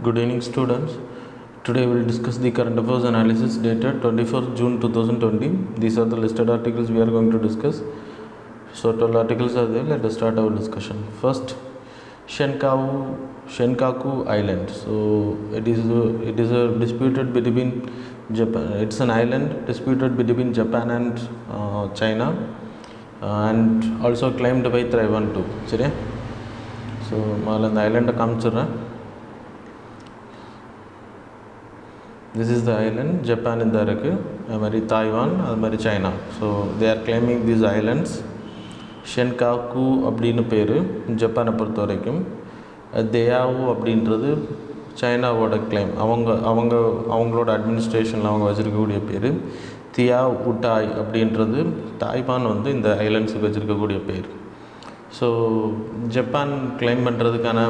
Good evening, students. Today we will discuss the current affairs analysis dated 24th June 2020. These are the listed articles we are going to discuss. So 12 articles are there. Let us start our discussion. First, Shenkaku Island. So it is a disputed between Japan. It's an island disputed between Japan and China, and also claimed by Taiwan too. சரியா? So முதல்ல இந்த ஐலண்டை காமிச்சிடுறேன். This is the island. Japan in there இருக்குது, அது மாதிரி Taiwan, அது மாதிரி China. So they are claiming these islands. Senkaku அப்படின்னு பேர் ஜப்பானை பொறுத்த வரைக்கும். தேயாவு அப்படின்றது சைனாவோட கிளைம். அவங்களோட அட்மினிஸ்ட்ரேஷனில் அவங்க வச்சுருக்கக்கூடிய பேர். தியா உட்டாய் அப்படின்றது தாய்வான் இந்த ஐலண்ட்ஸுக்கு வச்சுருக்கக்கூடிய பேர். ஸோ ஜப்பான் கிளைம் பண்ணுறதுக்கான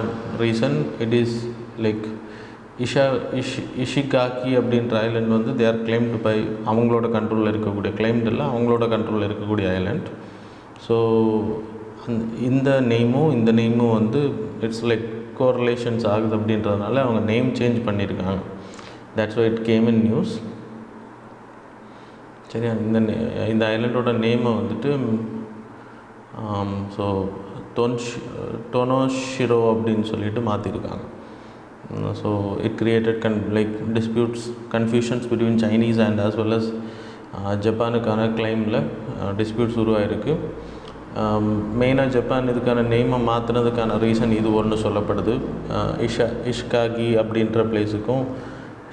reason it is like Ishigaki அப்படின்ற island they are claimed by அவங்களோட கண்ட்ரோலில் இருக்கக்கூடிய கிளைம்டு இல்லை, அவங்களோட கண்ட்ரோலில் இருக்கக்கூடிய ஐலண்ட். ஸோ இந்த நெய்மும் இட்ஸ் லைக் கோரிலேஷன்ஸ் ஆகுது அப்படின்றதுனால அவங்க நேம் சேஞ்ச் பண்ணியிருக்காங்க. That's why it came in news. சரியா? இந்த ஐலண்டோட நேமை ஸோ டொனோஷிரோ அப்படின்னு சொல்லிட்டு மாற்றிருக்காங்க. So it created disputes, confusions between Chinese and as well as ஜப்பானுக்கான கிளைமில் டிஸ்பியூட்ஸ் உருவாயிருக்கு. மெயினாக ஜப்பான் இதுக்கான நேமை மாற்றினதுக்கான ரீசன் இது ஒன்று சொல்லப்படுது. இஷ்காகி அப்படின்ற பிளேஸுக்கும்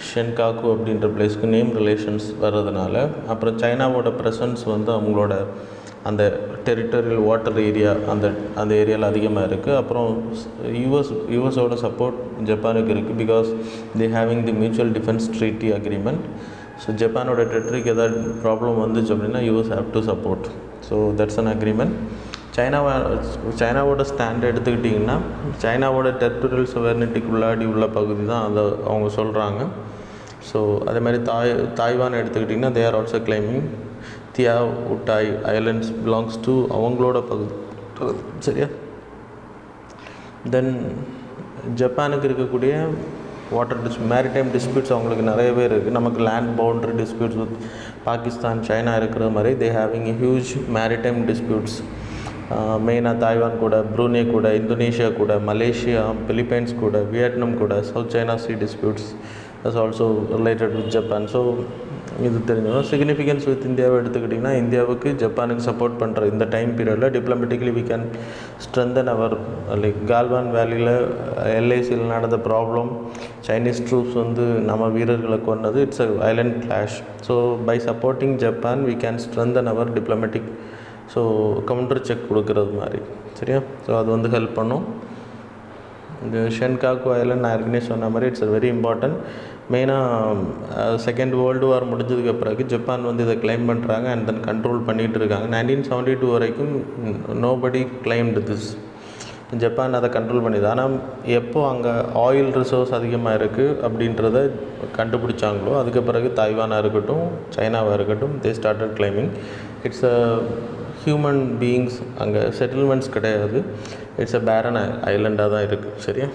ஷென்காக்கு அப்படின்ற பிளேஸுக்கும் நேம் ரிலேஷன்ஸ் வர்றதுனால, அப்புறம் சைனாவோட ப்ரெசன்ஸ் அவங்களோட அந்த டெரிட்டரியல் வாட்டர் ஏரியா அந்த ஏரியாவில் அதிகமாக இருக்குது. அப்புறம் யூஎஸோட சப்போர்ட் ஜப்பானுக்கு இருக்குது. Because they having the mutual defence treaty agreement. So ஜப்பானோட டெரிட்டரிக்கு ஏதாவது ப்ராப்ளம் வந்துச்சு அப்படின்னா US have to support. So that's an agreement. சைனாவோட ஸ்டாண்ட் எடுத்துக்கிட்டிங்கன்னா, சைனாவோட டெரிட்டரியல் சுவர்னிட்டிக்கு உள்ள பகுதி தான் அதை அவங்க சொல்கிறாங்க. ஸோ அதே மாதிரி தாய்வான் எடுத்துக்கிட்டிங்கன்னா, they are also claiming Diaoyutai islands belongs to அவங்களோட பகுதி. சரியா? தென் ஜப்பானுக்கு இருக்கக்கூடிய மேரிடைம் டிஸ்பியூட்ஸ் அவங்களுக்கு நிறையவே இருக்குது. நமக்கு land boundary disputes with Pakistan, China இருக்கிற மாதிரி தே ஹேவிங் ஹியூஜ் மேரிடைம் டிஸ்பியூட்ஸ். மெயினாக தாய்வான் கூட, ப்ரூனே கூட, இந்தோனேஷியா கூட, மலேசியா, பிலிப்பைன்ஸ் கூட, வியட்நாம் கூட, south China C disputes is also related with Japan. So இது தெரிஞ்சுக்கணும். சிக்னிஃபிகன்ஸ் வித் இந்தியாவை எடுத்துக்கிட்டிங்கன்னா, இந்தியாவுக்கு ஜப்பானுக்கு சப்போர்ட் பண்ணுற இந்த டைம் பீரியடில் diplomatically we can strengthen our like Galwan வேலியில் எல்ஐசியில் நடந்த ப்ராப்ளம், சைனீஸ் ட்ரூப்ஸ் நம்ம வீரர்களை கொண்டது, it's a violent clash. So by supporting Japan we can strengthen our diplomatic, so counter check கொடுக்கறது மாதிரி. சரியா? ஸோ அது ஹெல்ப் பண்ணும். இந்த ஷென்காக்கு ஐலண்ட் நான் ஏற்கனவே சொன்ன மாதிரி இட்ஸ் வெரி இம்பார்ட்டன்ட். மெயினாக செகண்ட் வேர்ல்டு வார் முடிஞ்சதுக்கு பிறகு ஜப்பான் இதை கிளைம் பண்ணுறாங்க அண்ட் தென் கண்ட்ரோல் பண்ணிகிட்டு இருக்காங்க. 1972 வரைக்கும் நோபடி கிளைம்டு திஸ். ஜப்பான் அதை கண்ட்ரோல் பண்ணிது. ஆனால் எப்போ அங்கே ஆயில் ரிசோர்ஸ் அதிகமாக இருக்குது அப்படின்றத கண்டுபிடிச்சாங்களோ, அதுக்கு பிறகு தாய்வானாக இருக்கட்டும், சைனாவாக இருக்கட்டும், they started claiming. It's a human beings, அங்கே செட்டில்மெண்ட்ஸ் கிடையாது. இட்ஸ் அ பேரன் ஐலண்டாக தான் இருக்குது. சரியா?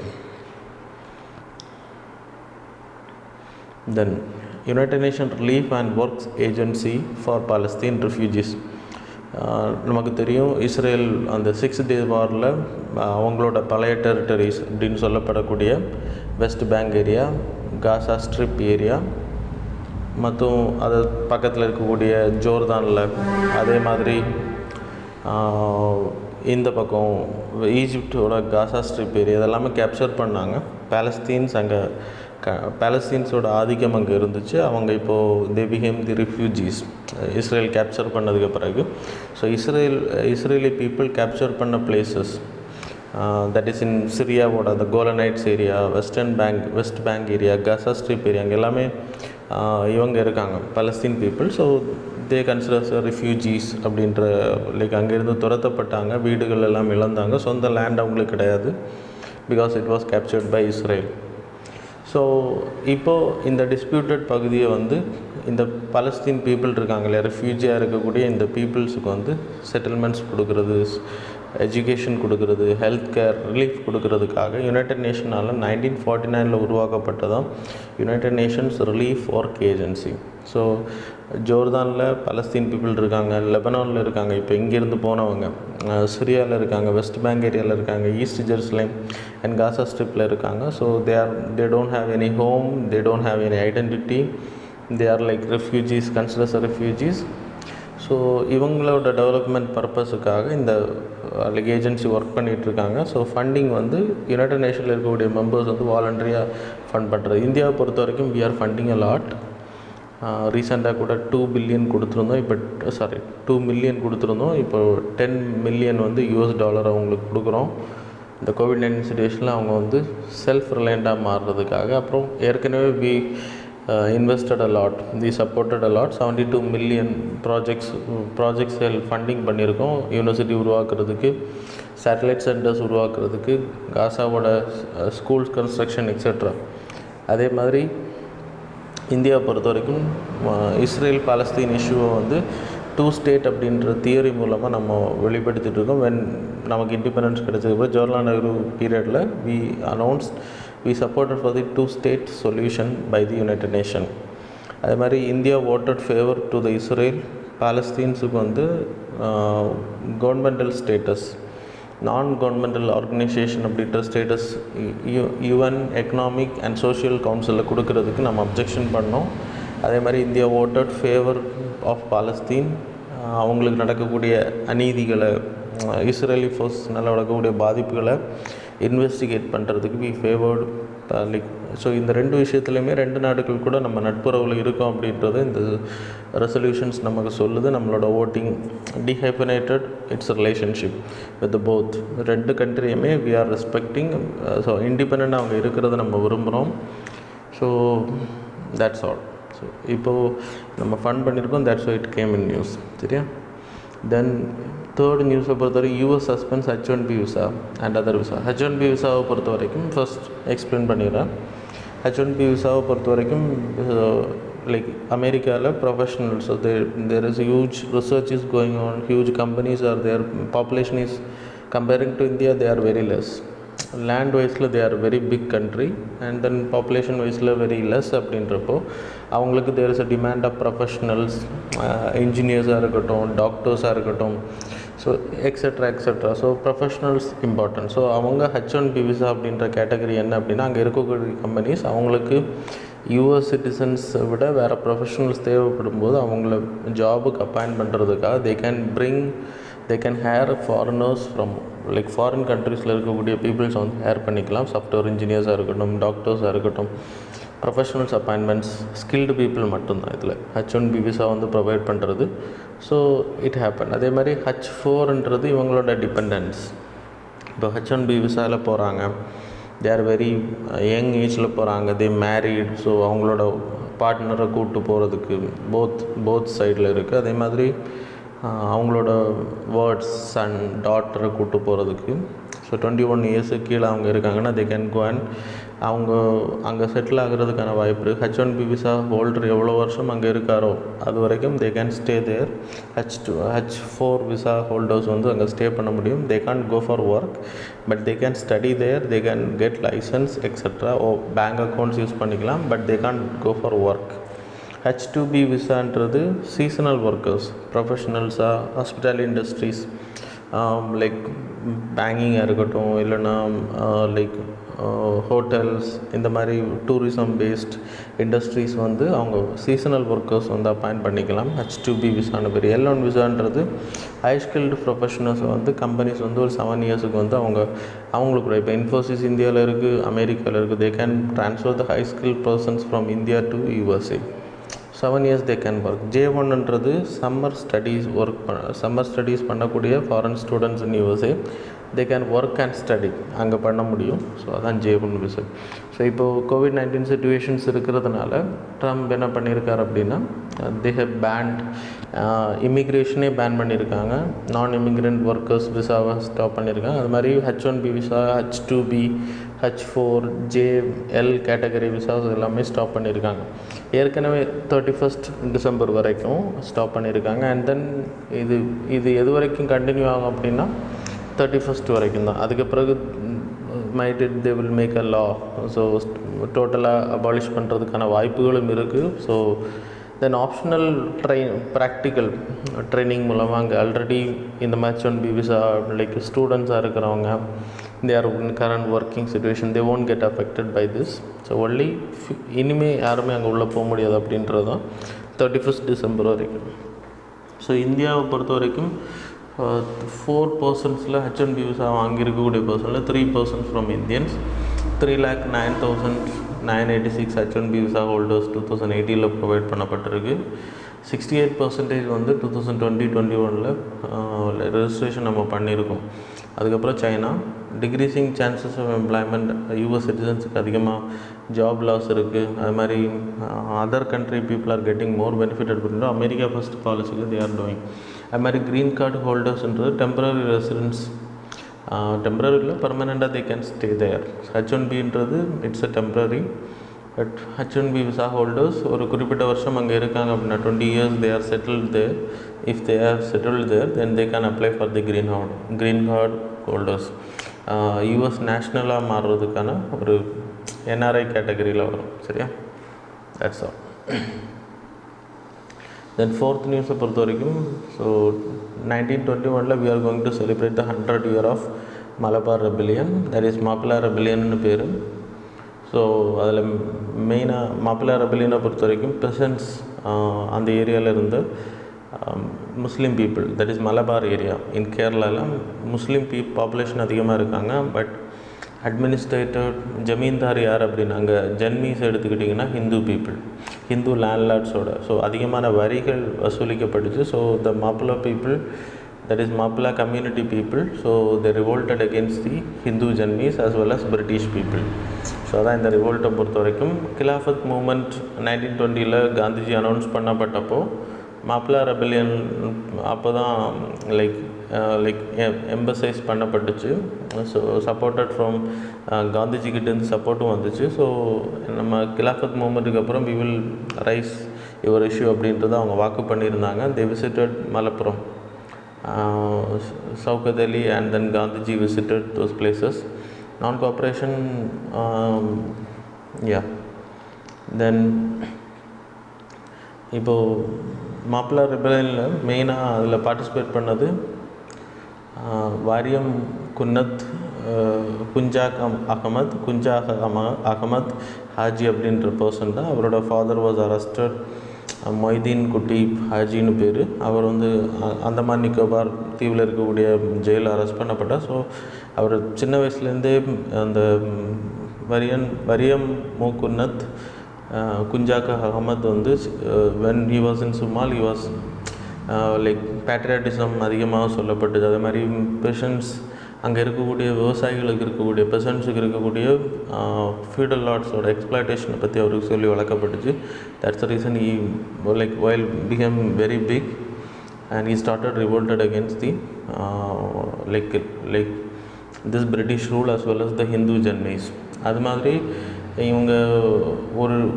Then United Nation relief and works agency for Palestine refugees. நமக்கு தெரியும், இஸ்ரேல் அந்த 6th Day வாரில் அவங்களோட பழைய டெரிட்டரிஸ் அப்படின்னு சொல்லப்படக்கூடிய West Bank area, Gaza Strip area மற்றும் அது பக்கத்தில் இருக்கக்கூடிய ஜோர்தானில், அதே மாதிரி இந்த பக்கம் ஈஜிப்டோட காசா ஸ்ட்ரிப் ஏரியா இதெல்லாமே கேப்சர் பண்ணாங்க. பேலஸ்தீன்ஸோட ஆதிக்கம் அங்கே இருந்துச்சு. அவங்க இப்போது they became the refugees Israel capture பண்ணதுக்கு பிறகு. ஸோ இஸ்ரேலி பீப்புள் கேப்சர் பண்ண பிளேசஸ் தட் இஸ் இன் சிரியாவோட அந்த Golan Heights area, West Bank area, Gaza Strip area, அங்கே எல்லாமே இவங்க இருக்காங்க, Palestine people. So they considers refugees அப்படின்ற லைக் அங்கேருந்து துரத்தப்பட்டாங்க, வீடுகள் எல்லாம் இழந்தாங்க, சொந்த லேண்ட் அவங்களுக்கு கிடையாது. Because it was captured by Israel. So இப்போது இந்த டிஸ்பியூட்டட் பகுதியை இந்த பலஸ்தீன் பீப்புள் இருக்காங்க இல்லையா, ரெஃப்யூஜியாக இருக்கக்கூடிய இந்த பீப்புள்ஸுக்கு செட்டில்மெண்ட்ஸ் கொடுக்குறது, எஜுகேஷன் கொடுக்குறது, ஹெல்த் கேர் ரிலீஃப் கொடுக்கறதுக்காக யுனைடெட் நேஷனால் 1949 உருவாக்கப்பட்டதான் United Nations relief work agency. So ஜோர்தானில் பலஸ்தீன் பீப்புள் இருக்காங்க, லெபனானில் இருக்காங்க, இப்போ இங்கேருந்து போனவங்க சிரியாவில் இருக்காங்க, வெஸ்ட் பேங்க் ஏரியாவில் இருக்காங்க, ஈஸ்ட் ஜெருசலேம் அண்ட் காசா ஸ்ட்ரிப்பில் இருக்காங்க. So they don't have any home, they don't have any identity, they are like refugees, considers refugees. So இவங்களோட டெவலப்மெண்ட் பர்பஸுக்காக இந்த ஏஜென்சி ஒர்க் பண்ணிகிட்ருக்காங்க. ஸோ ஃபண்டிங் வந்து யுனைடெட் நேஷனில் இருக்கக்கூடிய மெம்பர்ஸ் வந்து வாலண்டரியாக ஃபண்ட் பண்ணுறது. இந்தியாவை பொறுத்த வரைக்கும் we are funding a lot. ரீசெண்டாக கூட 2 பில்லியன் கொடுத்துருந்தோம், இப்போ 2 மில்லியன் கொடுத்துருந்தோம், இப்போ $10 மில்லியன் வந்து US அவங்களுக்கு கொடுக்குறோம். இந்த கோவிட்-19 சுச்சுவேஷனில் அவங்க வந்து செல்ஃப் ரிலையண்ட்டாக மாறுறதுக்காக. அப்புறம் ஏற்கனவே வி invested a lot, we supported a lot, 72 million projects funding பண்ணியிருக்கோம். யூனிவர்சிட்டி உருவாக்குறதுக்கு, சேட்டலைட் சென்டர்ஸ் உருவாக்குறதுக்கு, காசாவோட ஸ்கூல்ஸ் கன்ஸ்ட்ரக்ஷன் எக்ஸெட்ரா. அதே மாதிரி இந்தியாவை பொறுத்த வரைக்கும் இஸ்ரேல் பாலஸ்தீன் இஷ்யூவை வந்து 2 ஸ்டேட் அப்படின்ற தியரி மூலமாக நம்ம வெளிப்படுத்திட்டு இருக்கோம். நமக்கு இண்டிபெண்டன்ஸ் கிடைச்சதுக்கு ஜவஹர்லால் நேரு பீரியடில் we supported for the 2-state solution by the United Nations. அதே மாதிரி India voted favor to the Israel பாலஸ்தீன்ஸுக்கு வந்து governmental status, non governmental organisation அப்படின்ற status UN economic and social கவுன்சிலில் கொடுக்கறதுக்கு நம்ம அப்ஜெக்ஷன் பண்ணோம். அதே மாதிரி India voted favor of Palestine, அவங்களுக்கு நடக்கக்கூடிய அநீதிகளை, இஸ்ரேலி ஃபோர்ஸ்னால் நடக்கக்கூடிய பாதிப்புகளை இன்வெஸ்டிகேட் பண்ணுறதுக்கு வி ஃபேவர்டு லைக். ஸோ இந்த 2 விஷயத்துலையுமே 2 நாடுகள் கூட நம்ம நட்புறவில் இருக்கோம் அப்படின்றது இந்த ரெசல்யூஷன்ஸ் நமக்கு சொல்லுது. நம்மளோட voting dehyphenated its relationship with both 2 கண்ட்ரியுமே வி ஆர் ரெஸ்பெக்டிங். ஸோ இண்டிபெண்ட்டாக அவங்க இருக்கிறத நம்ம விரும்புகிறோம். So that's all. ஸோ இப்போது நம்ம ஃபண்ட் பண்ணியிருக்கோம், that's why it came in news. சரியா? தென் தேர்ட் நியூஸை பொறுத்தவரைக்கும் US suspends H1B visa and other visa. H1B விசாவை பொறுத்த வரைக்கும் ஃபர்ஸ்ட் எக்ஸ்பிளைன் பண்ணிடுறேன். H1B விசாவை பொறுத்த வரைக்கும் லைக் அமெரிக்காவில் professionals, there is huge research is going on, huge companies are there, population is comparing to India they are very less. Land வைஸில் they are very big country and then population வைஸில் very less. அப்படின்றப்போ அவங்களுக்கு there is a demand of professionals, இன்ஜினியர்ஸாக இருக்கட்டும், டாக்டர்ஸாக இருக்கட்டும், so etcetera. So professionals important. So அவங்க H1B visa அப்படின்ற கேட்டகரி என்ன அப்படின்னா, அங்கே இருக்கக்கூடிய கம்பெனிஸ் அவங்களுக்கு US சிட்டிசன்ஸை விட வேறு ப்ரொஃபஷனல்ஸ் தேவைப்படும் போது அவங்கள ஜாபுக்கு அப்பாயிண்ட் பண்ணுறதுக்காக they can hire foreigners from like foreign கண்ட்ரீஸில் இருக்கக்கூடிய பீப்புள்ஸ் வந்து ஹேர் பண்ணிக்கலாம். சாஃப்ட்வேர் இன்ஜினியர்ஸாக இருக்கட்டும், டாக்டர்ஸாக இருக்கட்டும், ப்ரொஃபஷனல்ஸ் அப்பாயின்மெண்ட்ஸ், ஸ்கில்டு பீப்புள் மட்டும்தான் இதில் H1B விசா வந்து ப்ரொவைட் பண்ணுறது. So it happen. அதே மாதிரி H4ன்றது இவங்களோட டிபெண்டன்ஸ். இப்போ H1B விசாவில் போகிறாங்க, தே ஆர் வெரி யங் ஏஜில் போகிறாங்க, தே மேரீட். ஸோ அவங்களோட பார்ட்னரை கூப்பிட்டு போகிறதுக்கு போத் சைடில் இருக்குது. அதே மாதிரி அவங்களோட வேர்ட்ஸ் அண்ட் டாட்டரை கூப்பிட்டு போகிறதுக்கு. ஸோ 21 இயர்ஸு கீழே அவங்க இருக்காங்கன்னா தே கேன் கோ அண்ட் அவங்க அங்கே செட்டில் ஆகிறதுக்கான வாய்ப்பு இருக்குது. H1B விசா ஹோல்டர் எவ்வளோ வருஷம் அங்கே இருக்காரோ அது வரைக்கும் they can stay there. H4 visa holders வந்து அங்கே ஸ்டே பண்ண முடியும். They can't go for work but they can study there, they can get licence etcetera. Bank accounts use பண்ணிக்கலாம் but they can't go for work. H2B விசான்றது seasonal workers, ப்ரொஃபஷனல்ஸாக, hospitality industries like பேங்கிங்காக இருக்கட்டும், இல்லைன்னா like hotels, இந்த மாதிரி tourism paste industries வந்து அவங்க சீசனல் ஒர்க்கர்ஸ் வந்து அப்பாயிண்ட் பண்ணிக்கலாம். H2B விசான்னு பேர். L1 விசான்றது ஹை ஸ்கில்டு ப்ரொஃபஷனல்ஸ் வந்து கம்பெனிஸ் வந்து ஒரு 7 இயர்ஸுக்கு வந்து அவங்களுக்கு கூட இப்போ இன்ஃபோசிஸ் இந்தியாவில் இருக்குது, அமெரிக்காவில் இருக்குது, they can transfer the high skill persons from India to USA. 7 years they can work. J1ன்றது சம்மர் ஸ்டடீஸ் பண்ணக்கூடிய foreign students in USA, they can work and study, அங்கே பண்ண முடியும். ஸோ அதான் J1 விசா. ஸோ இப்போது கோவிட்-19 சிச்சுவேஷன்ஸ் இருக்கிறதுனால Trump என்ன பண்ணியிருக்காரு அப்படின்னா, தே ஹேவ் பேண்ட் இமிக்ரேஷனே பேன் பண்ணியிருக்காங்க. நான் இமிக்ரெண்ட் ஒர்க்கர்ஸ் விசாவை ஸ்டாப் பண்ணியிருக்காங்க. அது மாதிரி H1B visa, H2B, H4, JL category visas எல்லாமே ஸ்டாப் பண்ணியிருக்காங்க. ஏற்கனவே 31st டிசம்பர் வரைக்கும் ஸ்டாப் பண்ணியிருக்காங்க. அண்ட் தென் இது எது வரைக்கும் கண்டினியூ ஆகும் அப்படின்னா 31st வரைக்கும் தான். அதுக்கு பிறகு might it they will make a law. So டோட்டலாக அபாலிஷ் பண்ணுறதுக்கான வாய்ப்புகளும் இருக்குது. So then optional practical training மூலமாக அங்கே ஆல்ரெடி இந்த H-1B விசா லைக் ஸ்டூடெண்ட்ஸாக இருக்கிறவங்க, they are in current working situation, they won't get affected by this. So only இனிமேல் யாருமே அங்கே உள்ளே போக முடியாது அப்படின்றது தான் 31st December வரைக்கும். ஸோ இந்தியாவை பொறுத்த வரைக்கும் 4 personsல H-1B விசா வாங்கியிருக்கக்கூடிய பர்சனில் 3 persons ஃப்ரம் இந்தியன்ஸ். 3,09,986 H-1B விசா ஹோல்டர்ஸ் 2018 ப்ரொவைட் பண்ணப்பட்டிருக்கு. 68% வந்து 2020-21 ரெஜிஸ்ட்ரேஷன் நம்ம பண்ணியிருக்கோம். அதுக்கப்புறம் China, decreasing chances of employment, US சிட்டிசன்ஸுக்கு அதிகமாக ஜாப் லாஸ் இருக்குது. அது மாதிரி other country people are getting more benefitted பண்ணுறோம். அமெரிக்கா ஃபர்ஸ்ட் பாலிசிக்கு தே ஆர் டூயிங். அது மாதிரி க்ரீன் கார்டு ஹோல்டர்ஸ்ன்றது டெம்பரரி ரெசிடென்ஸ், டெம்பரரி இல்லை பர்மனெண்ட்டாக தே கேன் ஸ்டே தேர். H-1Bன்றது it's a temporary. But H-1B விசா ஹோல்டர்ஸ் ஒரு குறிப்பிட்ட வருஷம் அங்கே இருக்காங்க அப்படின்னா 20 years they are settled there. If they are settled there, then they can apply for the green card holders. US நேஷ்னலாக மாறுறதுக்கான ஒரு NRI கேட்டகரியில் வரும். சரியா? That's all. தென் ஃபோர்த் நியூஸை பொறுத்த வரைக்கும், so 1921 we are going to celebrate the 100th year of Malabar rebellion. That is மாப்பிள்ளை ரெபிலியன்னு பேர். So அதில் மெயினாக மாப்பிள்ளை ரெபிலியனை பொறுத்த வரைக்கும் பெசன்ஸ் அந்த ஏரியாவில் இருந்து Muslim people, that is Malabar area in கேரளாவில் முஸ்லீம் பாப்புலேஷன் அதிகமாக இருக்காங்க. பட் அட்மினிஸ்ட்ரேட்டர் ஜமீன்தார் யார் அப்படின்னா அங்கே ஜன்மீஸ் எடுத்துக்கிட்டிங்கன்னா ஹிந்து பீப்புள், ஹிந்து லேண்ட்லார்ட்ஸோட. ஸோ அதிகமான வரிகள் வசூலிக்கப்பட்டுச்சு. ஸோ த மாப்பிள்ளை people, that is Mappila community people, so they revolted against the Hindu Janmis as well as British people. So அதான் இந்த ரிவோல்ட்டை பொறுத்த வரைக்கும். கிலாஃபத் மூமெண்ட் 1920 காந்திஜி அனௌன்ஸ் பண்ணப்பட்டப்போ மாப்பிள்ளை ரெபெலியன் அப்போ தான் லைக் எம்பசைஸ் பண்ணப்பட்டுச்சு. ஸோ சப்போர்ட்டட் ஃப்ரம் காந்திஜிக்கிட்டேருந்து சப்போர்ட்டும் வந்துச்சு. ஸோ நம்ம கிலாஃபத் மூமெண்ட்டுக்கு அப்புறம் we will raise your issue அப்படின்றத அவங்க வாக்கு பண்ணியிருந்தாங்க. They visited Malappuram, Saukat Ali, and then Gandhiji visited those places. Non-cooperation, then இப்போது மாப்பிள்ளை ரெபெலியனில் மெயினாக அதில் பார்ட்டிசிபேட் பண்ணது வாரியம் குன்னத் குஞ்சா அகமத் ஹாஜி அப்படின்ற பர்சன் தான். அவரோட ஃபாதர் வாஸ் அரஸ்டட். மொய்தீன் குட்டி ஹாஜின்னு பேர். அவர் வந்து அந்தமான் நிக்கோபார் தீவில் இருக்கக்கூடிய ஜெயிலில் அரெஸ்ட் பண்ணப்பட்டார். ஸோ அவர் சின்ன வயசுலேருந்தே அந்த வரியம் குன்னத் குஞ்சாக்கா அகமத் வந்து when he was in small he was like patriotism அதிகமாக சொல்லப்பட்டது. அதே மாதிரி பெஷன்ஸ் அங்கே இருக்கக்கூடிய விவசாயிகளுக்கு இருக்கக்கூடிய பெசன்ட்ஸுக்கு இருக்கக்கூடிய ஃபியூடல் லார்ட்ஸோட எக்ஸ்ப்ளாய்டேஷனை பற்றி அவருக்கு சொல்லி வளர்க்கப்பட்டுச்சு. That's the reason he like while become very big and he started revolted against the like this British rule as well as the Hindu janmis. அது மாதிரி இவங்க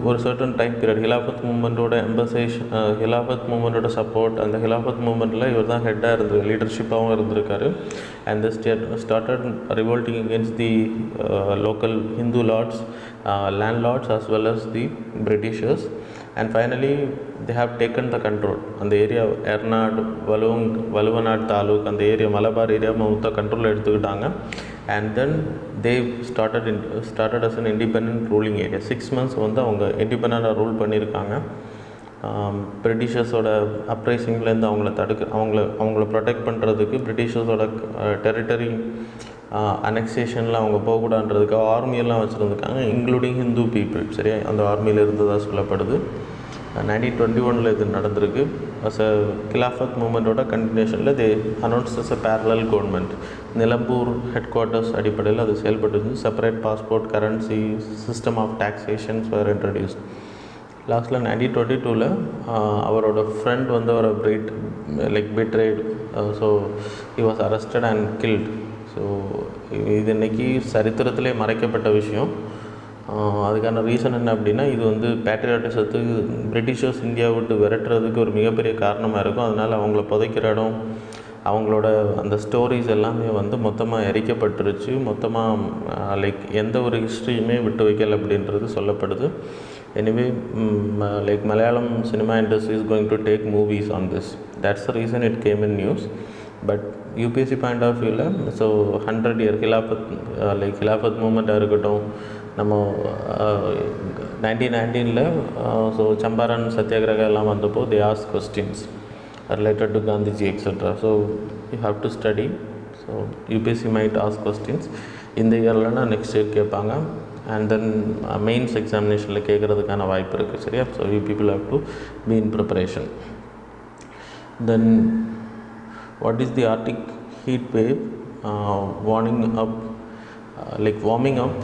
ஒரு சர்டன் டைம் பீரியட் ஹிலாஃபத் மூமெண்ட்டோட ஹிலாஃபத் மூமெண்ட்டோட சப்போர்ட், அந்த ஹிலாஃபத் மூமெண்ட்டில் இவர் தான் ஹெட்டாக இருந்திருக்கு, லீடர்ஷிப்பாகவும் இருந்திருக்காரு. And started revolting against the local Hindu lords, landlords as well as the Britishers, and finally they have taken the control. அந்த ஏரியா எர்நாடு வலுவநாடு தாலுக் அந்த ஏரியா மலபார் ஏரியா மொத்த கண்ட்ரோல் எடுத்துக்கிட்டாங்க. and then they started as an independent ruling area. 6 months வந்து அவங்க இண்டிபெண்ட்டாக rule பண்ணியிருக்காங்க. பிரிட்டிஷர்ஸோட அப்ரைசிங்லேருந்து அவங்கள protect பண்ணுறதுக்கு பிரிட்டிஷர்ஸோட டெரிட்டரி அனெக்சேஷனில் அவங்க போகக்கூடாதுன்றதுக்காக ஆர்மியெல்லாம் வச்சுருந்துருக்காங்க, இன்க்ளூடிங் ஹிந்து பீப்புள். சரியா? அந்த ஆர்மியில் இருந்ததாக சொல்லப்படுது. 1921 இது நடந்திருக்கு. அஸ் அ கிலாஃபத் மூமெண்ட்டோட கண்டினியூஷனில் they announce as a parallel government. Nilambur headquarters அடிப்படையில் அது செயல்பட்டு separate passport, currency, system of taxations were introduced. லாஸ்ட்டில் 1922 அவரோட ஃப்ரெண்ட் வந்து அவரை betrayed, so he was arrested and killed. So இது இன்றைக்கி சரித்திரத்திலே மறைக்கப்பட்ட விஷயம். அதுக்கான ரீசன் என்ன அப்படின்னா, இது வந்து பேட்ரியாட்டிசத்துக்கு பிரிட்டிஷர்ஸ் இந்தியாவை விட்டு விரட்டுறதுக்கு ஒரு மிகப்பெரிய காரணமாக இருக்கும். அதனால் அவங்கள புதைக்கிற இடம், அவங்களோட அந்த ஸ்டோரிஸ் எல்லாமே வந்து மொத்தமாக எரிக்கப்பட்டுருச்சு. மொத்தமாக லைக் எந்த ஒரு ஹிஸ்ட்ரியுமே விட்டு வைக்கல அப்படின்றது சொல்லப்படுது. Anyway like Malayalam cinema industry is going to take movies on this. That's the reason it came in news. But UPSC point of வியூவில் ஸோ 100 இயர் ஹிலாஃபத் மூமெண்ட்டாக இருக்கட்டும், நம்ம 1919 ஸோ சம்பாரன் சத்தியாகிரகம் எல்லாம் வந்தப்போ they ask questions related to Gandhiji etc. So you have to study. So UPSC might ask questions இந்த இயர்லனா next year கேட்பாங்க. And then mains எக்ஸாமினேஷனில் கேட்குறதுக்கான வாய்ப்பு இருக்குது. சரியா? So you people have to be in preparation. Then what is the Arctic heat wave warming up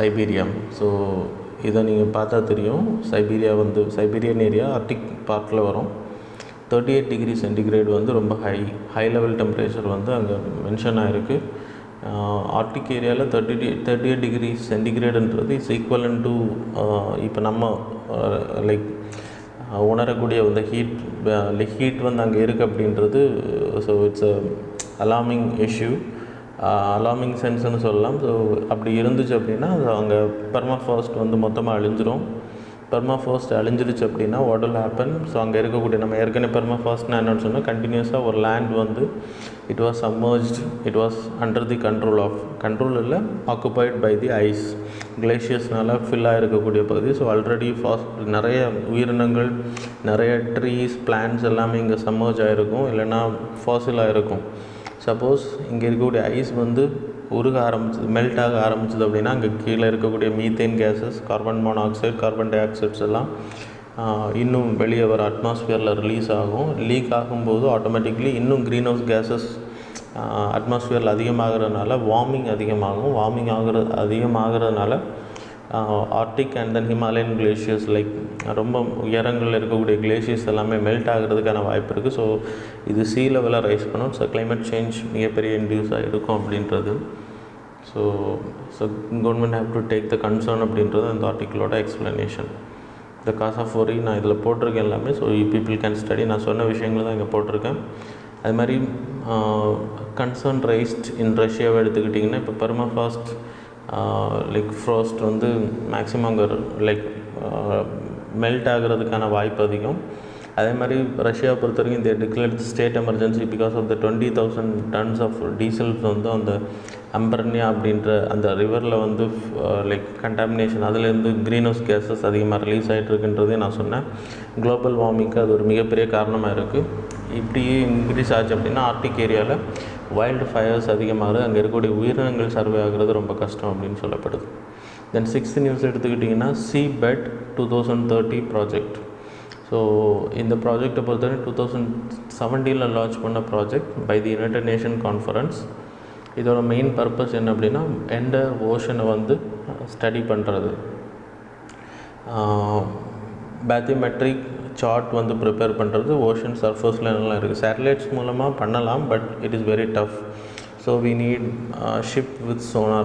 Siberia. So இதை நீங்கள் பார்த்தா தெரியும். Siberian area Arctic பார்ட்டில் வரும். 38 டிகிரி சென்டிகிரேட் வந்து ரொம்ப ஹை லெவல் டெம்பரேச்சர் வந்து அங்கே மென்ஷன் ஆகிருக்கு. ஆர்டிக் ஏரியாவில் 38 டிகிரி சென்டிகிரேடுன்றது இஸ் ஈக்குவலன் டு இப்போ நம்ம லைக் உணரக்கூடிய அந்த ஹீட் வந்து அங்கே இருக்குது அப்படின்றது. So it's alarming issue, alarming சென்ஸ்னு சொல்லலாம். ஸோ அப்படி இருந்துச்சு அப்படின்னா அது அங்கே பெர்மாஃபாஸ்ட் வந்து மொத்தமாக அழிஞ்சிரும். பெர்மாஃபாஸ்ட் அழிஞ்சிருச்சு அப்படின்னா வாட் வில் ஹேப்பன்? ஸோ அங்கே இருக்கக்கூடிய நம்ம ஏற்கனவே பெர்மாஃபாஸ்ட்னா என்னென்னு சொன்னால் கண்டினியூஸாக ஒரு லேண்ட் வந்து it was submerged, it was under the control இல்லை ஆக்குபைட் பை தி ஐஸ், கிளேஷியர்ஸ்னால ஃபில்லாக இருக்கக்கூடிய பகுதி. ஸோ ஆல்ரெடி நிறைய உயிரினங்கள், நிறைய ட்ரீஸ், பிளான்ட்ஸ் எல்லாமே இங்கே சப்மர்ஜ் ஆகிருக்கும், இல்லைன்னா ஃபாசிலாக இருக்கும். சப்போஸ் இங்கே இருக்கக்கூடிய ஐஸ் வந்து மெல்ட் ஆக ஆரம்பிச்சது அப்படின்னா அங்கே கீழே இருக்கக்கூடிய methane gases, carbon monoxide, carbon dioxides எல்லாம் இன்னும் வெளியே வர அட்மாஸ்ஃபியரில் ரிலீஸ் ஆகும். லீக் ஆகும்போது ஆட்டோமேட்டிக்லி இன்னும் க்ரீன் ஹவுஸ் கேஸஸ் அட்மாஸ்ஃபியரில் அதிகமாகிறதுனால வார்மிங் அதிகமாகிறதுனால Arctic and then Himalayan glaciers like ரொம்ப உயரங்களில் இருக்கக்கூடிய கிளேஷியர்ஸ் எல்லாமே மெல்ட் ஆகிறதுக்கான வாய்ப்பு இருக்குது. ஸோ இது சீ லெவலில் ரைஸ் பண்ணும். ஸோ கிளைமேட் சேஞ்ச் மிகப்பெரிய இன்டியூஸாக இருக்கும் அப்படின்றது. So government have to take the concern அப்படின்றது அந்த ஆர்டிக்கிளோட explanation. The cause of worry நான் இதில் போட்டிருக்கேன் எல்லாமே. So you people can study. நான் சொன்ன விஷயங்கள் தான் இங்கே போட்டிருக்கேன். அது மாதிரி கன்சர்ன் ரைஸ்ட் இன் ரஷ்யாவை எடுத்துக்கிட்டிங்கன்னா இப்போ பெர்மாஃபாஸ்ட் லைக் ஃப்ராஸ்ட் வந்து மேக்ஸிமம் அங்கே லைக் மெல்ட் ஆகிறதுக்கான வாய்ப்பு அதிகம். அதே மாதிரி ரஷ்யாவை பொறுத்த வரைக்கும் இந்த declared state emergency because of the 20,000 tons of diesels வந்து அந்த அம்பர்னியா அப்படின்ற அந்த ரிவரில் வந்து லைக் கண்டாமினேஷன், அதுலேருந்து க்ரீன் ஹவுஸ் கேஸஸ் அதிகமாக ரிலீஸ் ஆகிட்டுருக்குன்றதே நான் சொன்னேன். குளோபல் வார்மிங்க்கு அது ஒரு மிகப்பெரிய காரணமாக இருக்குது. இப்படியே இன்க்ரீஸ் ஆச்சு அப்படின்னா ஆர்டிக் ஏரியாவில் வைல்டு ஃபயர்ஸ் அதிகமாகுது, அங்கே இருக்கக்கூடிய உயிரினங்கள் சர்வே ஆகிறது ரொம்ப கஷ்டம் அப்படின்னு சொல்லப்படுது. தென் 6th நியூஸ் எடுத்துக்கிட்டிங்கன்னா சீபெட் 2030 ப்ராஜெக்ட். ஸோ இந்த ப்ராஜெக்டை பொறுத்தவரை 2017 லான்ச் பண்ண project by the United Nation conference. இதோட மெயின் பர்பஸ் என்ன அப்படின்னா என்டையர் ஓஷனை வந்து ஸ்டடி பண்ணுறது. பேத்திமெட்ரிக் சார்ட் வந்து ப்ரிப்பேர் பண்ணுறது, ஓஷன் சர்ஃபேஸில் என்னெல்லாம் இருக்குது. சேட்டலைட்ஸ் மூலமாக பண்ணலாம், but it is very tough. So we need ship with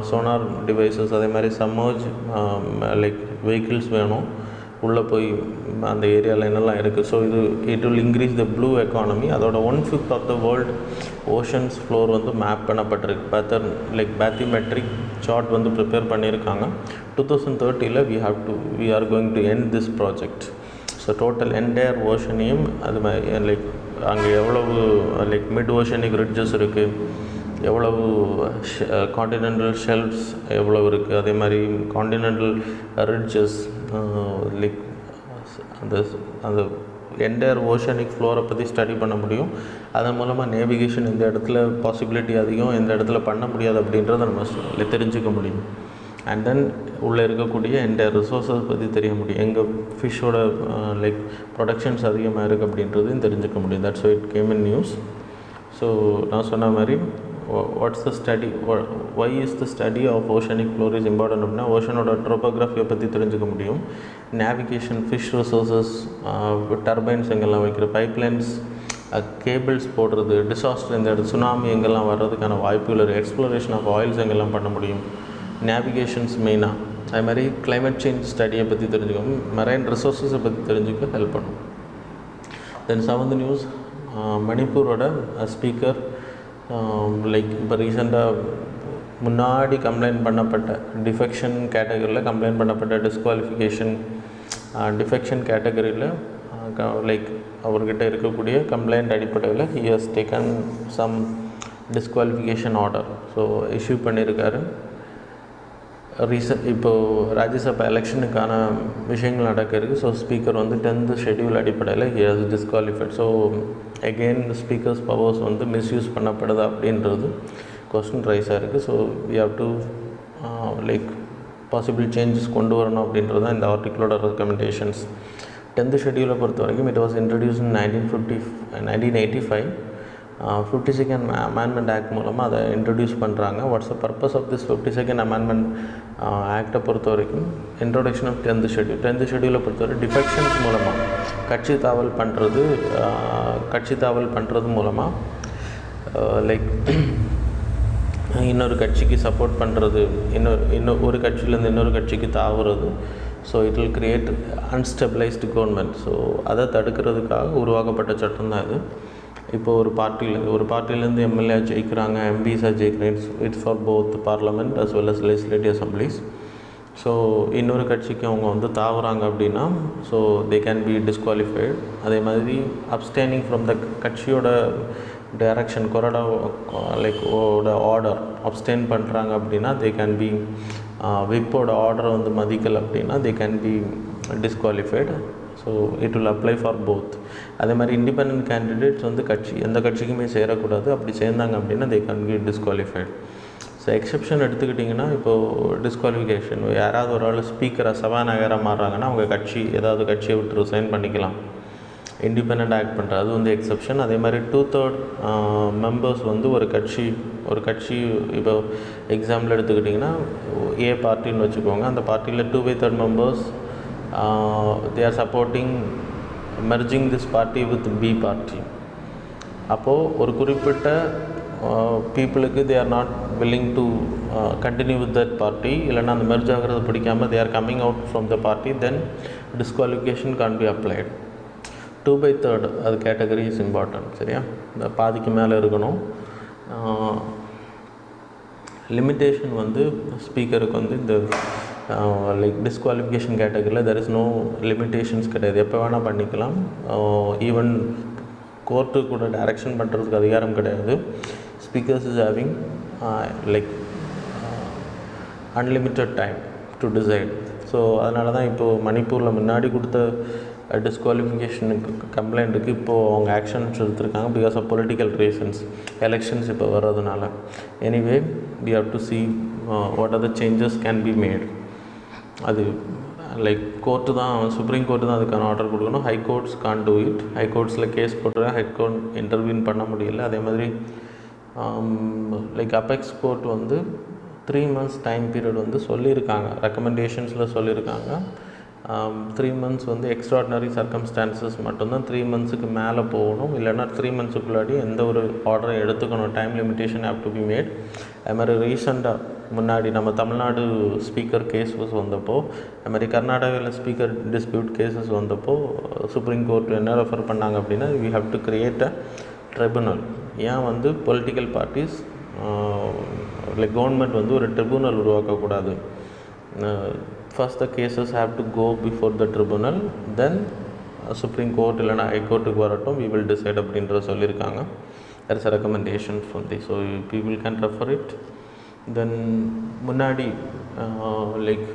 sonar devices. அதே மாதிரி சம்மர்ஜ் லைக் வெஹிக்கிள்ஸ் வேணும், உள்ளே போய் அந்த ஏரியாவில் என்னெல்லாம் இருக்குது. So it will increase the blue economy. அதோட 1/5 of the world oceans floor வந்து மேப் பண்ணப்பட்டிருக்கு. பேத்திமெட்ரிக் சார்ட் வந்து ப்ரிப்பேர் பண்ணியிருக்காங்க. 2030 we are going to end this project. So total entire ஓஷனையும் அது மாதிரி லைக் அங்கே எவ்வளவு லைக் மிட் ஓஷனிக் ரிட்ஜஸ் இருக்குது, எவ்வளவு காண்டினென்டல் ஷெல்ஃப்ஸ் எவ்வளவு இருக்குது, அதே மாதிரி காண்டினென்டல் ரிட்ஜஸ் லைக் அந்த என்டையர் ஓஷனிக் ஃப்ளோரை பற்றி ஸ்டடி பண்ண முடியும். அதன் மூலமாக நேவிகேஷன் எந்த இடத்துல பாசிபிலிட்டி அதிகம், எந்த இடத்துல பண்ண முடியாது அப்படின்றத நம்ம தெரிஞ்சுக்க முடியும். அண்ட் தென் உள்ளே இருக்கக்கூடிய என்டையர் ரிசோர்ஸஸ் பற்றி தெரிய முடியும். எங்கள் ஃபிஷ்ஷோட லைக் ப்ரொடக்ஷன்ஸ் அதிகமாக இருக்குது அப்படின்றதையும் தெரிஞ்சுக்க முடியும். That's why it came in news. So நான் சொன்ன மாதிரி what's the study, why is the study of oceanic floor is important அப்படின்னா ஓஷனோட ட்ரோபோகிராஃபியை பற்றி தெரிஞ்சுக்க முடியும். நேவிகேஷன், ஃபிஷ் ரிசோர்ஸஸ், டர்பைன்ஸ் எங்கெல்லாம் வைக்கிற, பைப்லைன்ஸ், கேபிள்ஸ் போடுறது, டிசாஸ்டர் இந்த இடத்துல சுனாமி எங்கெல்லாம் வர்றதுக்கான வாய்ப்புகள், எக்ஸ்ப்ளோரேஷன் ஆஃப் ஆயில்ஸ் எங்கெல்லாம் பண்ண முடியும், நேவிகேஷன்ஸ் மெயினாக. அதே மாதிரி கிளைமேட் சேஞ்ச் ஸ்டடியை பற்றி தெரிஞ்சுக்கணும், மெரைன் ரிசோர்ஸஸை பற்றி தெரிஞ்சுக்க ஹெல்ப் பண்ணும். தென் 7th நியூஸ், மணிப்பூரோட ஸ்பீக்கர் லைக் இப்போ ரீசெண்டாக முன்னாடி கம்ப்ளைண்ட் பண்ணப்பட்ட டிஃபெக்ஷன் கேட்டகரியில் கம்ப்ளைண்ட் பண்ணப்பட்ட டிஃபெக்ஷன் கேட்டகரியில் லைக் அவர்கிட்ட இருக்கக்கூடிய கம்ப்ளைண்ட் அடிப்படையில் he has taken some disqualification order so issue பண்ணியிருக்காரு. இப்போது ராஜ்யசபா எலெக்ஷனுக்கான விஷயங்கள் நடக்கிறது. ஸோ ஸ்பீக்கர் வந்து 10th ஷெட்யூல் அடிப்படையில் he has disqualified. So again speakers powers வந்து மிஸ்யூஸ் பண்ணப்படுதா அப்படின்றது கொஸ்டின் ரைஸ் ஆகிருக்கு. So we have to like possible changes கொண்டு வரணும் அப்படின்றது தான் இந்த ஆர்டிக்கிளோட ரெக்கமெண்டேஷன்ஸ். 10th ஷெட்யூலை பொறுத்த வரைக்கும் it was introduce in 1985. 52nd amendment act மூலமாக அதை இன்ட்ரடியூஸ் பண்ணுறாங்க. What's the purpose of this 52nd amendment ஆக்டை பொறுத்த வரைக்கும் இன்ட்ரோடக்ஷன் ஆஃப் 10th ஷெட்யூலை பொறுத்தவரை டிஃபெக்ஷன்ஸ் மூலமாக கட்சி தாவல் பண்ணுறது மூலமாக லைக் இன்னொரு கட்சிக்கு சப்போர்ட் பண்ணுறது, ஒரு கட்சியிலேருந்து இன்னொரு கட்சிக்கு தாவுறது. So it will create unstabilized government. So அதை தடுக்கிறதுக்காக உருவாக்கப்பட்ட சட்டம் தான் இது. இப்போது ஒரு பார்ட்டிலேருந்து எம்எல்ஏ ஜெயிக்கிறாங்க, எம்பிஸாக ஜெயிக்கிறாங்க. It's for both parliament as well as legislative assemblies. So இன்னொரு கட்சிக்கு அவங்க வந்து தாவுறாங்க அப்படின்னா so they can be disqualified. அதே மாதிரி அப்ஸ்டேனிங் ஃப்ரம் த கட்சியோட டைரக்ஷன் ஆர்டர் அப்ஸ்டெயின் பண்ணுறாங்க அப்படின்னா தே கேன் பி விப்போட ஆர்டரை வந்து மதிக்கல் அப்படின்னா they can be disqualified. So it will apply for both. அதே மாதிரி இண்டிபெண்டன்ட் கேண்டிடேட்ஸ் வந்து எந்த கட்சிக்குமே சேரக்கூடாது. அப்படி சேர்ந்தாங்க அப்படின்னா they can be disqualified. So exception எடுத்துக்கிட்டிங்கன்னா இப்போது டிஸ்குவாலிஃபிகேஷன் யாராவது ஒரு ஆள் ஸ்பீக்கராக சபாநாயகராக மாறுறாங்கன்னா அவங்க கட்சியை விட்டு ரிசைன் பண்ணிக்கலாம். இண்டிபெண்ட் ஆக்ட் பண்ணுறது அது வந்து எக்ஸெப்ஷன். அதே மாதிரி 2/3 மெம்பர்ஸ் வந்து ஒரு கட்சி இப்போ எக்ஸாம்பிள் எடுத்துக்கிட்டிங்கன்னா ஏ பார்ட்டின்னு வச்சுக்கோங்க. அந்த பார்ட்டியில் 2/3 members they are supporting merging this party with B party. அப்போது ஒரு குறிப்பிட்ட பீப்புளுக்கு they are not willing to continue with that party, இல்லைன்னா அந்த மெர்ஜ் ஆகிறது பிடிக்காமல் they are coming out from the party, then disqualification can't be applied. 2/3 அது category is important. சரியா, இந்த பாதிக்கு மேலே இருக்கணும். லிமிட்டேஷன் வந்து ஸ்பீக்கருக்கு வந்து இந்த லைக் டிஸ்குவாலிஃபிகேஷன் கேட்டகரியில் தெர் இஸ் நோ லிமிட்டேஷன்ஸ் கிடையாது. எப்போ வேணால் பண்ணிக்கலாம். ஈவன் கோர்ட்டு கூட டைரக்ஷன் பண்ணுறதுக்கு அதிகாரம் கிடையாது. Speakers is having like unlimited time to decide. So அதனால தான் இப்போது மணிப்பூரில் முன்னாடி கொடுத்த டிஸ்குவாலிஃபிகேஷனுக்கு கம்ப்ளைண்ட்டுக்கு இப்போது அவங்க ஆக்ஷன்ஸ் எடுத்திருக்காங்க because of political reasons. Elections இப்போ வர்றதுனால. Anyway we have to see what are the changes can be made. அது லைக் சுப்ரீம் கோர்ட்டு தான் அதுக்கான ஆர்டர் கொடுக்கணும். High courts can do it. High கோர்ட்ஸில் கேஸ் போட்டு ஹை கோர்ட் இன்டர்வியூன் பண்ண முடியல. அதே மாதிரி லைக் அபெக்ஸ் கோர்ட் வந்து 3 months டைம் பீரியட் வந்து சொல்லியிருக்காங்க, ரெக்கமெண்டேஷன்ஸில் சொல்லியிருக்காங்க. 3 months வந்து எக்ஸ்ட்ராடினரி சர்க்கம்ஸ்டான்சஸ் மட்டும்தான் 3 monthsக்கு மேலே போகணும். இல்லைன்னா 3 monthsக்குள்ளாடி எந்த ஒரு ஆர்டரை எடுத்துக்கணும். Time limitation have to be made. அது மாதிரி ரீசெண்டாக முன்னாடி நம்ம தமிழ்நாடு ஸ்பீக்கர் கேஸஸ் வந்தப்போ, அது மாதிரி கர்நாடகாவில் ஸ்பீக்கர் டிஸ்பியூட் கேஸஸ் வந்தப்போ சுப்ரீம் கோர்ட் என்ன ரெஃபர் பண்ணாங்க அப்படின்னா we have to create a tribunal. ஏன் வந்து பொலிட்டிக்கல் பார்ட்டிஸ் லைக் கவர்மெண்ட் வந்து ஒரு ட்ரிபுனல் உருவாக்கக்கூடாது. First the cases have to go before the tribunal, then supreme court இல்லைனா ஹை கோர்ட்டுக்கு வரட்டும், வி வில் டிசைட் அப்படின்ற சொல்லியிருக்காங்க. That is a recommendation from the. So people can refer it. Then முன்னாடி like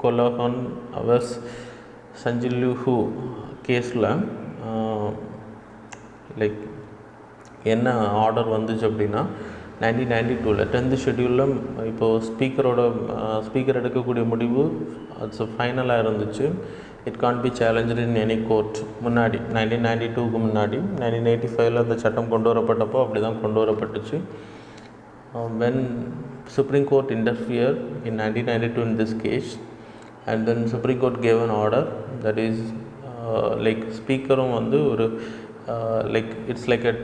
கொலஹன் hours சஞ்சிலுஹு கேஸில் like என்ன order வந்துச்சு அப்படின்னா 1992 10th ஷெட்யூலில் இப்போது ஸ்பீக்கர் எடுக்கக்கூடிய முடிவு அது ஃபைனலாக இருந்துச்சு. It can't be challenge in any court. முன்னாடி 1992க்கு முன்னாடி 1985 அந்த சட்டம் கொண்டு வரப்பட்டப்போ அப்படி தான் கொண்டு வரப்பட்டுச்சு. when Supreme Court interfered in 1992 in this case, and then Supreme Court gave an order that is like ஸ்பீக்கரும் வந்து ஒரு like it's like a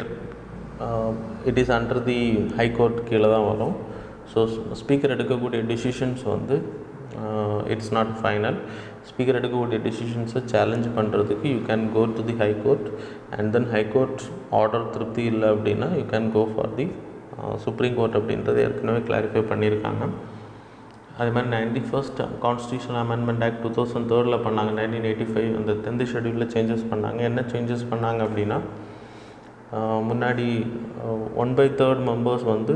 it is under the high court கீழே தான் வரும். ஸோ ஸ்பீக்கர் எடுக்கக்கூடிய டிசிஷன்ஸ் வந்து it's not final. Speaker எடுக்கக்கூடிய டெசிஷன்ஸை challenge பண்ணுறதுக்கு you can go to the high court, and then high court order திருப்தி இல்லை அப்படின்னா you can go for the supreme court அப்படின்றத ஏற்கனவே கிளாரிஃபை பண்ணியிருக்காங்க. அதே மாதிரி 91st கான்ஸ்டியூஷனல் அமெண்ட்மெண்ட் ஆக்ட் 2003 பண்ணாங்க. 1985 அந்த 10th ஷெட்யூலில் சேஞ்சஸ் பண்ணாங்க. என்ன சேஞ்சஸ் பண்ணாங்க அப்படின்னா, முன்னாடி 1/3 மெம்பர்ஸ் வந்து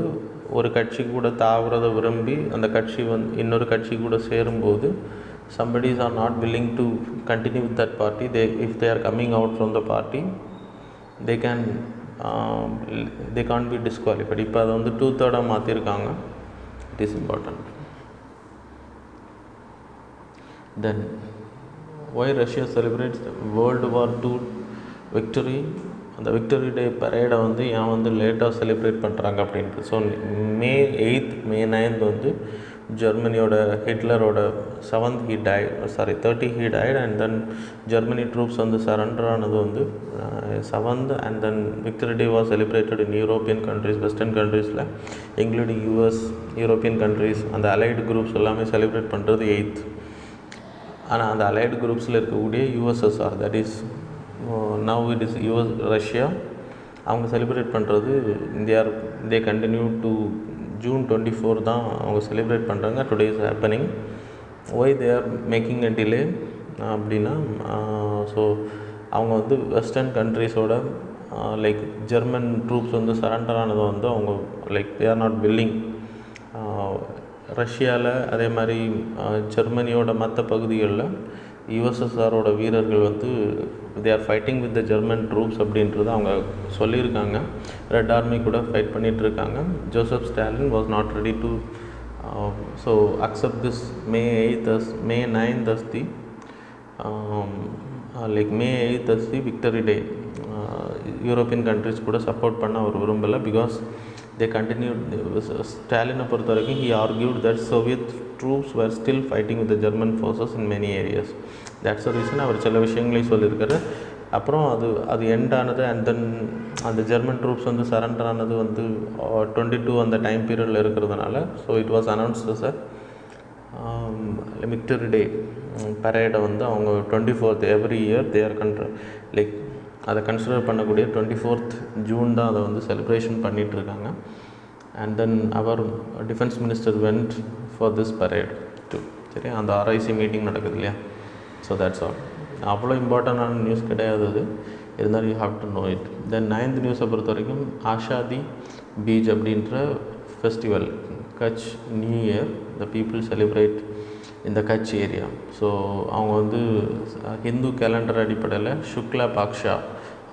ஒரு கட்சி கூட தாவறதை விரும்பி அந்த கட்சி இன்னொரு கட்சி கூட சேரும்போது somebodies are not willing to continue with that party, if they are coming out from the party they can't be disqualified. இப்போ அதை 2/3 மாற்றிருக்காங்க. It is important. Then why Russia celebrates World War II victory? அந்த victory டே பரேடை ஏன் லேட்டாக celebrate பண்ணுறாங்க அப்படின்ட்டு. So May 8th May 9th ஜெர்மனியோட ஹிட்லரோட 30 he died, and then Germany troops surrender ஆனது 7th, and then victory day was celebrated in European countries, western countries including US, European countries. அந்த allied groups எல்லாமே celebrate பண்ணுறது 8th. ஆனால் அந்த allied குரூப்ஸில் இருக்கக்கூடிய USSR, that is now it is Russia, அவங்க celebrate பண்ணுறது they continue to June 24 தான் அவங்க செலிப்ரேட் பண்ணுறாங்க. Today is happening. Why they are making a delay அப்படின்னா, ஸோ அவங்க வெஸ்டர்ன் கண்ட்ரீஸோட லைக் ஜெர்மன் ட்ரூப்ஸ் சரண்டர் ஆனதை அவங்க like they are not willing. ரஷ்யாவில் அதே மாதிரி ஜெர்மனியோட மற்ற பகுதிகளில் USSRோட வீரர்கள் they are fighting with the German troops அப்படின்றது அவங்க சொல்லியிருக்காங்க. ரெட் ஆர்மி கூட ஃபைட் பண்ணிகிட்ருக்காங்க. Joseph Stalin was not ready to so accept this May 9th as the May 8th as the victory day. European countries கூட support பண்ண அவர் விரும்பலை. Because they continued. Stalin பொறுத்த வரைக்கும் he argued that Soviet troops were still fighting with the German forces in many areas. That's the reason அவர் சில விஷயங்களையும் சொல்லியிருக்காரு. அப்புறம் அது எண்ட் ஆனது, அண்ட் தென் அந்த ஜெர்மன் ட்ரூப்ஸ் சரண்டர் ஆனது 22 அந்த டைம் பீரியடில் இருக்கிறதுனால, so it was announced as a victory day பரேடை அவங்க 24th every year they are like அதை கன்சிடர் பண்ணக்கூடிய 24th June தான் அதை செலிப்ரேஷன் பண்ணிகிட்ருக்காங்க. And then our defence minister went for this parade too. சரி, அந்த RIC மீட்டிங் நடக்குது இல்லையா. So that's all. அவ்வளோ இம்பார்ட்டண்டான நியூஸ் கிடையாது அது, இருந்தாலும் you have to know it. Then 9th நியூஸை பொறுத்த வரைக்கும் ஆஷாதி பீச் அப்படின்ற festival, Kutch new year, the people celebrate இந்த கட்ச் ஏரியா. ஸோ அவங்க ஹிந்து கேலண்டர் அடிப்படையில் சுக்லா பாக்ஷா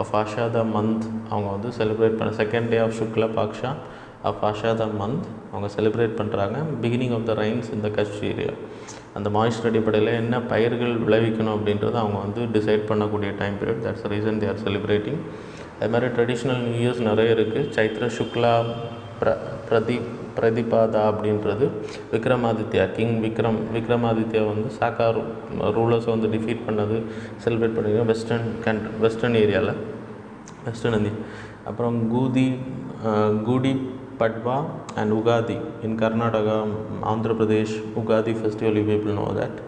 ஆஃப் ஆஷாதா மந்த் அவங்க செலிப்ரேட் பண்ண second day of Shukla paksha of Ashadha month அவங்க செலிப்ரேட் பண்ணுறாங்க. பிகினிங் ஆஃப் த ரைன்ஸ் இந்த கட்ச் ஏரியா. அந்த மாய்ஸ்டர் அடிப்படையில் என்ன பயிர்கள் விளைவிக்கணும் அப்படின்றத அவங்க டிசைட் பண்ணக்கூடிய time period. That's reason they are celebrating. அது மாதிரி ட்ரெடிஷ்னல் நியூ இயர்ஸ் நிறைய இருக்குது. சைத்ர சுக்லா பிரதிபாதா அப்படின்றது விக்ரமாதித்யா, கிங் விக்ரமாதித்யா சாக்கா ரூலர்ஸை டிஃபீட் பண்ணது செலிப்ரேட் பண்ணியிருக்கோம் வெஸ்டர்ன் ஏரியாவில், வெஸ்டர்ன் இந்தியா. அப்புறம் Gudi Padwa and Ugadi in Karnataka, Andhra Pradesh Ugadi festival, you people know that.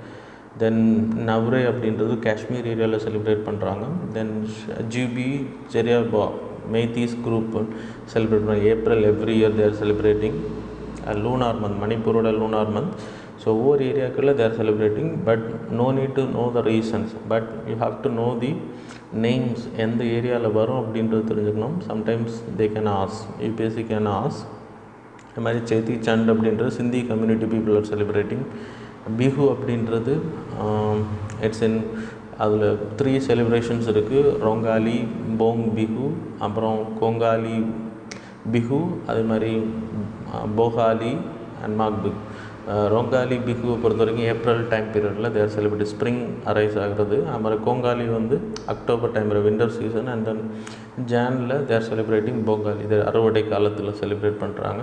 Then Navreh அப்படின்றது காஷ்மீர் ஏரியாவில் செலிப்ரேட் பண்ணுறாங்க. Then Sajibu Cheiraoba Meiteis group celebrate பண்ணுறாங்க. April every year they're celebrating lunar month, மணிப்பூரோட லூனார் மந்த். ஸோ ஒவ்வொரு ஏரியாக்களில் they're celebrating. But no need to know the reasons, but you have to know the names, எந்த ஏரியாவில் வரும் அப்படின்றது தெரிஞ்சுக்கணும். Sometimes they can ask, UPSC can ask. அது மாதிரி சேத்தி சண்ட் அப்படின்றது சிந்தி community people are celebrating. Bihu அப்படின்றது இட்ஸ் இன் அதில் 3 செலிப்ரேஷன்ஸ் இருக்குது. ரொங்காலி, போங் பிஹு, அப்புறம் கொங்காலி பிஹு, அதே மாதிரி போகாலி அண்ட் மாக் பிஹு. ரொங்காலி பிஹுவை பொறுத்த வரைக்கும் ஏப்ரல் டைம் பீரியடில் தேர் செலிப்ரேட், ஸ்ப்ரிங் அரைஸ் ஆகிறது. அது மாதிரி கொங்காலி அக்டோபர் டைமில் வின்டர் சீசன். அண்ட் தென் ஜானில் தேர் செலிப்ரேட்டிங் போகாலி, இது அறுவடை காலத்தில் செலிப்ரேட் பண்ணுறாங்க.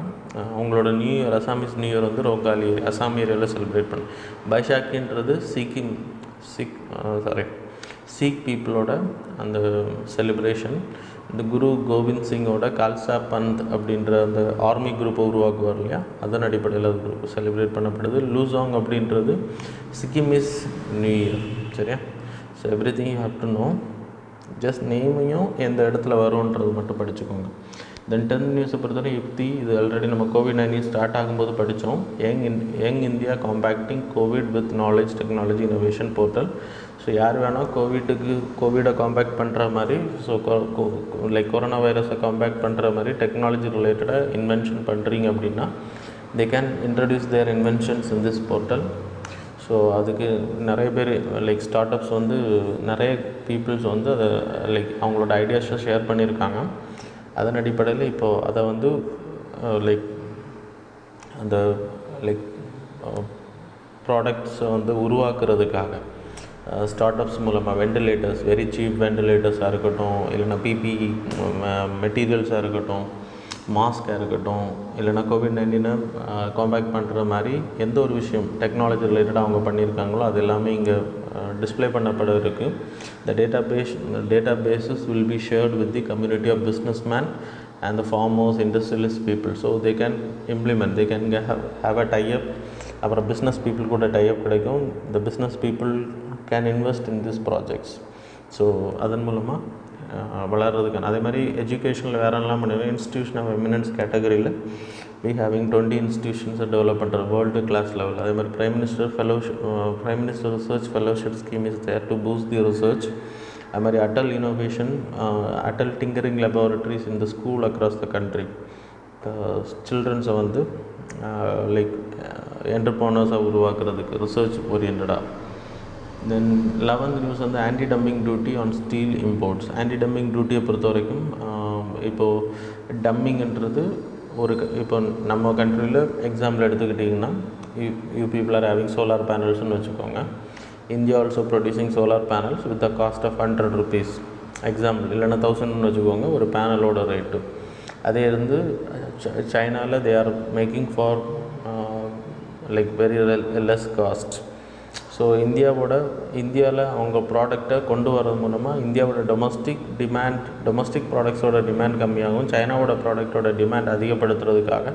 அவங்களோட new year, Assamese new year Rongali Assam ஏரியாவில் செலிப்ரேட் பண்ணுறாங்க. பைசாக்கின்றது சீக் பீப்புளோட அந்த செலிப்ரேஷன். இந்த குரு கோவிந்த் சிங்கோட கால்சா பந்த் அப்படின்ற அந்த ஆர்மி குரூப்பை உருவாக்குவார் இல்லையா, அதன் அடிப்படையில் அது குரூப் செலிப்ரேட் பண்ணப்படுது. லூசாங் அப்படின்றது சிக்கிமிஸ் நியூ இயர். சரியா? So everything you have to know. Just நேமையும் எந்த இடத்துல வரும்ன்றது மட்டும் படிச்சுக்கோங்க. தென் 10 நியூஸை பொறுத்தவரை யுக்தி, இது ஆல்ரெடி நம்ம COVID-19 ஸ்டார்ட் ஆகும்போது படித்தோம். Young India combating covid with knowledge technology innovation portal. So யார் வேணால் கோவிடை காம்பேக்ட் பண்ணுற மாதிரி, ஸோ லைக் கொரோனா வைரஸை காம்பேக்ட் பண்ணுற மாதிரி டெக்னாலஜி ரிலேட்டடாக இன்வென்ஷன் பண்ணுறீங்க அப்படின்னா they can introduce their inventions in this portal. So அதுக்கு நிறைய பேர் லைக் ஸ்டார்ட் அப்ஸ் வந்து நிறைய பீப்புள்ஸ் வந்து அதை லைக் அவங்களோட ஐடியாஸை ஷேர் பண்ணியிருக்காங்க. அதன் அடிப்படையில் இப்போது அதை வந்து லைக் அந்த லைக் ப்ராடக்ட்ஸை வந்து உருவாக்குறதுக்காக ஸ்டார்ட் அப்ஸ் மூலமாக வெண்டிலேட்டர்ஸ், வெரி சீப் வெண்டிலேட்டர்ஸாக இருக்கட்டும், இல்லைனா பிபிஇ மெட்டீரியல்ஸாக இருக்கட்டும், மாஸ்காக இருக்கட்டும், இல்லைனா COVID-19 காம்பேக்ட் பண்ணுற மாதிரி எந்த ஒரு விஷயம் டெக்னாலஜி ரிலேட்டடாக அவங்க பண்ணியிருக்காங்களோ அது எல்லாமே இங்கே டிஸ்பிளே பண்ணப்பட இருக்குது. The databases will be shared with the community of businessmen and the farmers, industrialist people. So they can implement, they can have a tie-up. அப்புறம் பிஸ்னஸ் பீப்புள் கூட டைப் கிடைக்கும். the business people can invest in these projects. So அதன் மூலமாக வளர்கிறதுக்கான அதே மாதிரி எஜுகேஷனில் வேறெல்லாம் பண்ணுவேன். இன்ஸ்டியூஷன் ஆஃப் எமினன்ஸ் கேட்டகரியில் we having 20 இன்ஸ்டியூஷன்ஸை டெவலப் பண்ணுற வேர்ல்டு கிளாஸ் லெவல். அதே மாதிரி prime minister research fellowship scheme is there to boost the research. அது மாதிரி Atal innovation, Atal tinkering laboratories இந்த ஸ்கூல் அக்ராஸ் த கண்ட்ரி. சில்ட்ரன்ஸை வந்து லைக் என்டர்பிரனர்ஸாக உருவாக்குறதுக்கு ரிசர்ச் ஓரியன்டாக. தென் 11th நியூஸ் வந்து anti dumping duty on steel imports. Anti dumping டியூட்டியை பொறுத்த வரைக்கும் இப்போது டம்பிங்ன்றது இப்போ நம்ம கண்ட்ரியில் எக்ஸாம்பிள் எடுத்துக்கிட்டிங்கன்னா you people are having solar பேனல்ஸ்னு வச்சுக்கோங்க. India also producing solar panels with the cost of 100 rupees example, இல்லைன்னா 1000 வச்சுக்கோங்க ஒரு பேனலோட ரேட்டு. அதே இருந்து சைனாவில் they are making for like very less cost. So இந்தியாவில் அவங்க ப்ராடக்டை கொண்டு வரது மூலமாக இந்தியாவோட டொமஸ்டிக் ப்ராடக்ட்ஸோட டிமாண்ட் கம்மியாகும். சைனாவோட ப்ராடக்டோட டிமாண்ட் அதிகப்படுத்துறதுக்காக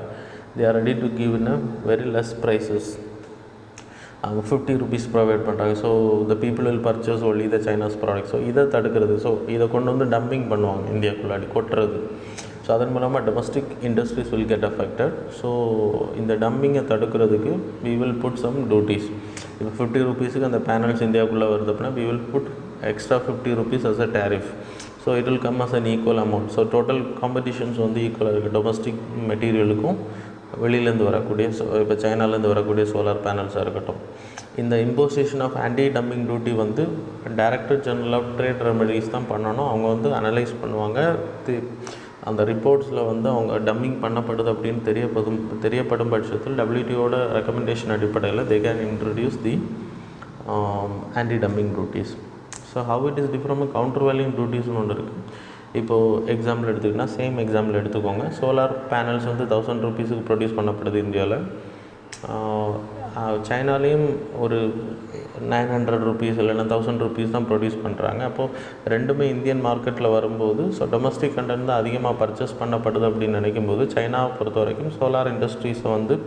they are ready to give in a very less prices. அவங்க 50 rupees ப்ரொவைட் பண்ணுறாங்க. So the people will purchase only the China's product. So இதை தடுக்கிறது. ஸோ இதை கொண்டு வந்து டம்பிங் பண்ணுவாங்க இந்தியாவுக்குள்ளாடி கொட்டுறது. ஸோ அதன் மூலமாக domestic industries will get affected. So இந்த டம்பிங்கை தடுக்கிறதுக்கு we will put some duties. இப்போ 50 rupeesக்கு அந்த பேனல்ஸ் இந்தியாவுக்குள்ளே வருது அப்படின்னா we will put extra 50 rupees as a tariff. So it will come as an equal amount. So total competitions வந்து ஈக்குவலாக இருக்குது. டொமஸ்டிக் மெட்டீரியலுக்கும் வெளியிலேருந்து வரக்கூடிய இப்போ சைனாலேருந்து வரக்கூடிய சோலார் பேனல்ஸாக இருக்கட்டும். இந்த imposition of anti dumping duty வந்து director general of trade remedies தான் பண்ணணும். அவங்க வந்து அனலைஸ் பண்ணுவாங்க. அந்த ரிப்போர்ட்ஸில் வந்து அவங்க டம்பிங் பண்ணப்படுது அப்படின்னு தெரியப்படும் பட்சத்தில் WTOட ரெக்கமெண்டேஷன் அடிப்படையில் they can introduce the anti dumping duties. So how it is different countervailing டியூட்டிஸ்னு ஒன்று இருக்குது. இப்போது எக்ஸாம்பிள் எடுத்துக்கிட்டால் சேம் எக்ஸாம்பிள் எடுத்துக்கோங்க. சோலார் பேனல்ஸ் வந்து 1000 rupeesக்கு ப்ரொடியூஸ் பண்ணப்படுது இந்தியாவில். சைனாலேயும் ஒரு 900 rupees இல்லைன்னா 1000 rupees தான் ப்ரொடியூஸ் பண்ணுறாங்க. அப்போது ரெண்டுமே இந்தியன் மார்க்கெட்டில் வரும்போது ஸோ டொமஸ்டிக் கண்டென்ட் தான் அதிகமாக பர்ச்சேஸ் பண்ணப்படுது அப்படின்னு நினைக்கும்போது சைனாவை பொறுத்த வரைக்கும் சோலார் இண்டஸ்ட்ரீஸை வந்து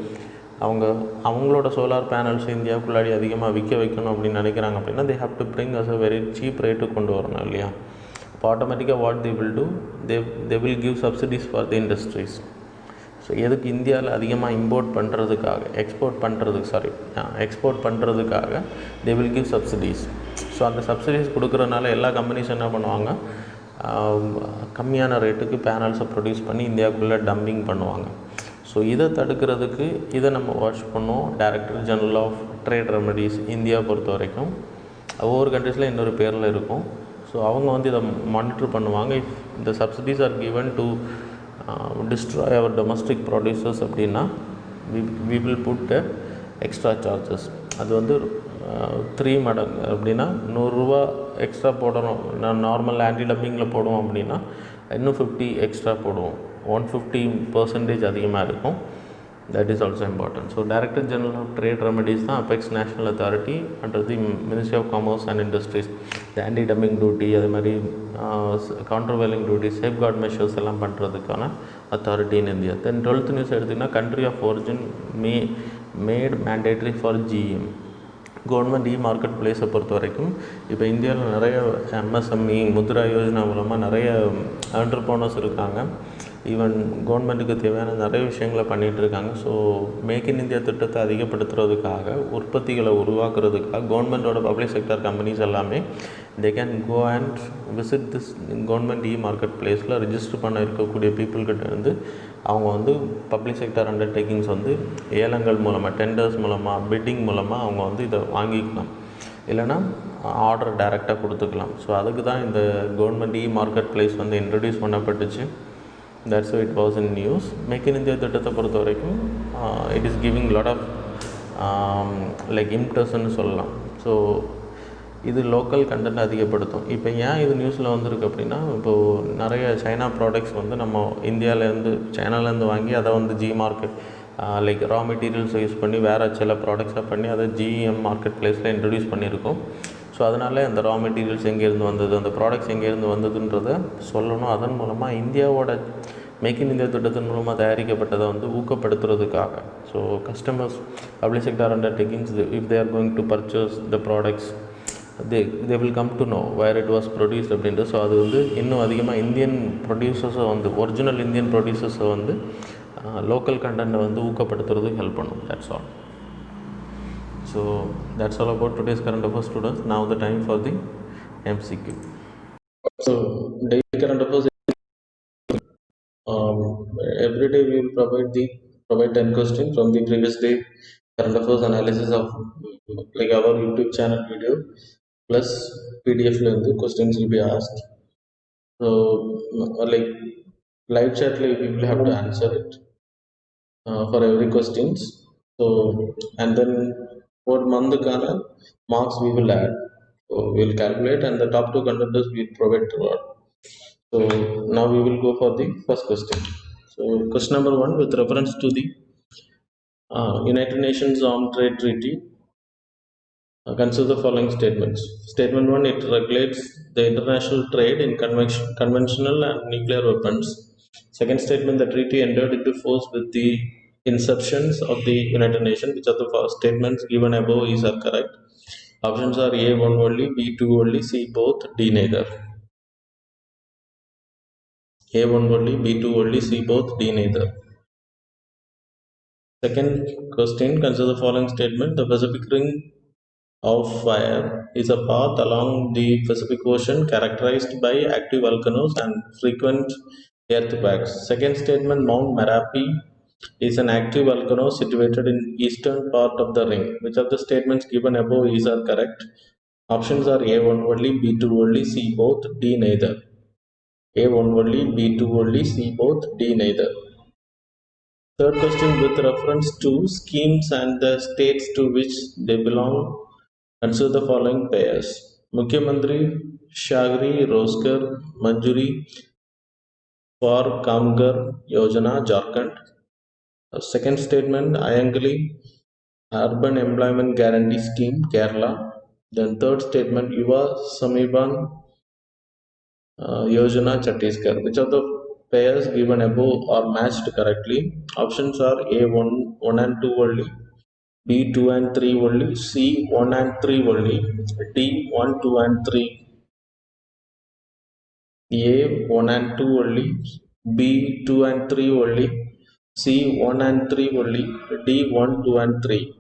அவங்களோட சோலார் பேனல்ஸ் இந்தியாவுக்குள்ளாடி அதிகமாக விற்க வைக்கணும் அப்படின்னு நினைக்கிறாங்க அப்படின்னா they have to bring us a very cheap rate கொண்டு வரணும் இல்லையா. இப்போ ஆட்டோமேட்டிக்காக what they will do, they will give subsidies for the industries. So எதுக்கு இந்தியாவில் அதிகமாக எக்ஸ்போர்ட் பண்ணுறதுக்காக they will give subsidies. So அந்த சப்சிடிஸ் கொடுக்குறதுனால எல்லா கம்பெனிஸும் என்ன பண்ணுவாங்க, கம்மியான ரேட்டுக்கு பேனல்ஸை ப்ரொடியூஸ் பண்ணி இந்தியாவுக்குள்ளே டம்பிங் பண்ணுவாங்க. ஸோ இதை தடுக்கிறதுக்கு இதை நம்ம வாட்ச் பண்ணுவோம். Director general of trade remedies India பொறுத்த வரைக்கும் ஒவ்வொரு கண்ட்ரீஸில் இன்னொரு பேரில் இருக்கும். ஸோ அவங்க வந்து இதை மானிட்டர் பண்ணுவாங்க. இஃப் இந்த subsidies are given to destroy our domestic producers அப்படின்னா we will put extra charges. அது வந்து 3 மடங்கு அப்படின்னா 100 ரூபா எக்ஸ்ட்ரா போடணும். நான் நார்மல் ஆன்டி டம்பிங்கில் போடுவோம் அப்படின்னா இன்னும் 50 எக்ஸ்ட்ரா போடுவோம். 150% அதிகமாக இருக்கும். That is also important. So Director General of Trade Remedies தான் apex national authority under the ministry of commerce and industries. இந்த ஆன்டி டம்பிங் டியூட்டி, அது மாதிரி கவுண்டர்வேலிங் டியூட்டி, சேஃப்கார்ட் மெஷர்ஸ் எல்லாம் பண்ணுறதுக்கான authority in India. Then 12th news எடுத்திங்கன்னா country of origin made mandatory for GM. Government market பிளேஸை பொறுத்த வரைக்கும் இப்போ இந்தியாவில் நிறைய எம்எஸ்எம்இ முத்ரா யோஜனா மூலமாக நிறைய என்டர்பிரனர்ஸ் இருக்காங்க. ஈவன் கவர்மெண்ட்டுக்கு தேவையான நிறைய விஷயங்களை பண்ணிகிட்ருக்காங்க. ஸோ மேக் இன் இந்தியா திட்டத்தை அதிகப்படுத்துறதுக்காக, உற்பத்திகளை உருவாக்குறதுக்காக கவர்மெண்ட்டோட பப்ளிக் செக்டர் கம்பெனிஸ் எல்லாமே they can go and visit this government market பிளேஸில் ரிஜிஸ்டர் பண்ண இருக்கக்கூடிய பீப்புள்கிட்ட இருந்து அவங்க வந்து பப்ளிக் செக்டர் அண்டர்டேக்கிங்ஸ் வந்து ஏலங்கள் மூலமாக, டெண்டர்ஸ் மூலமாக, பிட்டிங் மூலமாக அவங்க வந்து இதை வாங்கிக்கலாம். இல்லைனா ஆர்டர் டைரெக்டாக கொடுத்துக்கலாம். ஸோ அதுக்கு தான் இந்த கவர்மெண்ட் மார்க்கெட் பிளேஸ் வந்து இன்ட்ரடியூஸ் பண்ணப்பட்டுச்சு. That's why it was in news. Make in India திட்டத்தை பொறுத்த வரைக்கும் it is giving lot of like இம்டஸ்ன்னு சொல்லலாம். ஸோ இது லோக்கல் கண்டென்ட் அதிகப்படுத்தும். இப்போ ஏன் இது நியூஸில் வந்திருக்கு அப்படின்னா, இப்போது நிறைய சைனா ப்ராடக்ட்ஸ் வந்து நம்ம இந்தியாவிலேருந்து சைனாலேருந்து வாங்கி அதை வந்து ஜி மார்க்கெட் லைக் ரா மெட்டீரியல்ஸை யூஸ் பண்ணி வேறு சில ப்ராடக்ட்ஸை பண்ணி அதை ஜிஎம் மார்க்கெட் பிளேஸில் இன்ட்ரடியூஸ் பண்ணியிருக்கோம். ஸோ அதனால் அந்த ரா மெட்டீரியல்ஸ் எங்கேருந்து வந்தது, அந்த ப்ராடக்ட்ஸ் எங்கேருந்து வந்ததுன்றதை சொல்லணும். அதன் மூலமாக இந்தியாவோட மேக் இன் இந்தியா திட்டத்தின் மூலமாக தயாரிக்கப்பட்டதை வந்து ஊக்கப்படுத்துறதுக்காக. So customers, public sector undertakings, if they are going to purchase the products, they will come to know where it was produced அப்படின்ட்டு. ஸோ அது வந்து இன்னும் அதிகமாக இந்தியன் ப்ரொடியூசர்ஸை வந்து, ஒரிஜினல் இந்தியன் ப்ரொடியூசர்ஸை வந்து லோக்கல் கண்டென்ட்டை வந்து ஊக்கப்படுத்துறதுக்கு ஹெல்ப் பண்ணும். That's all. So that's all about today's current affairs, students. Now the time for the MCQ. So daily current affairs, every day we will provide 10 questions from the previous day current affairs analysis of like our YouTube channel video, plus PDF the questions will be asked. So like live chat we will have to answer it for every questions. So and then what monthக்கான marks we will add. So we will calculate and the top 2 contenders we will provide reward. So now we will go for the first question. So question number 1, with reference to the United Nations Armed Trade Treaty, consider the following statements. Statement 1, it regulates the international trade in conventional and nuclear weapons. Second statement, the treaty entered into force with the inceptions of the United Nations. Which of the statements given above is are correct? Options are A, 1 only, B, 2 only, C, both, D, neither. A, 1 only, B, 2 only, C, both, D, neither. Second question, consider the following statement. The Pacific Ring of Fire is a path along the Pacific Ocean characterized by active volcanoes and frequent earthquakes. Second statement, Mount Merapi is an active volcano situated in eastern part of the ring. Which of the statements given above is are correct? Options are A, 1 only, B, 2 only, C, both, D, neither. A, 1 only, B, 2 only, C, both, D, neither. Third question, with reference to schemes and the states to which they belong, consider the following pairs. Mukhyamantri Shahri Rozgar Manjuri for Kamgar Yojana, Jharkhand. Second statement, Ayangali Urban Employment Guarantee Scheme, Kerala. Then third statement, Yuva Samibhan Yojana, Chhattisgarh. Which of the pairs given above are matched correctly? Options are A, 1 and 2 only, B, 2 and 3 only, C, 1 and 3 only, D, 1, 2 and 3. A, 1 and 2 only, B, 2 and 3 only, C, 1 and 3 only, D, 1, 2 and 3.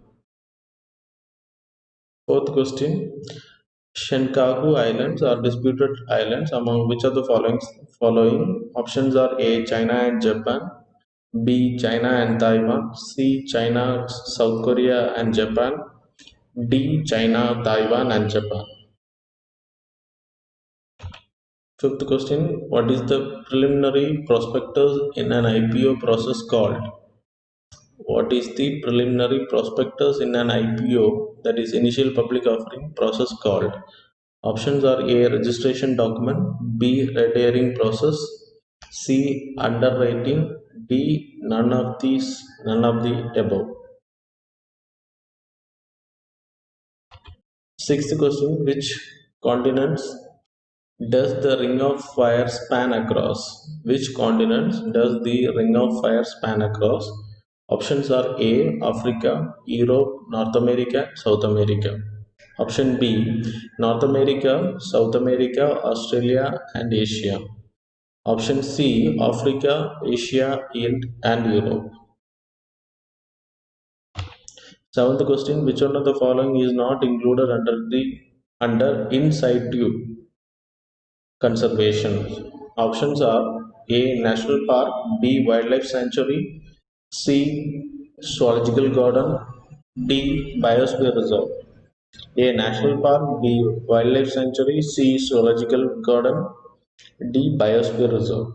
Fourth question, Senkaku Islands are disputed islands among which of the following? Options are A, China and Japan, B, China and Taiwan, C, China, South Korea and Japan, D, China, Taiwan and Japan. Fifth question, what is the preliminary prospectus in an IPO process called? What is the preliminary prospectus in an IPO, that is initial public offering process, called? Options are A, registration document, B, red herring process, C, underwriting, D. None of these, none of the above. Sixth question, which continents does the ring of fire span across? Which continents does the ring of fire span across? Options are A. Africa, Europe, North America, South America. Option B. North America, South America, Australia, and Asia. Option C. Africa, Asia, and Europe. Seventh question, which one of the following is not included under in situ conservation? Options are A. National Park, B. Wildlife Sanctuary, C. Zoological Garden, D. Biosphere Reserve. A. National Park, B. Wildlife Sanctuary, C. Zoological Garden, D. Biosphere Reserve.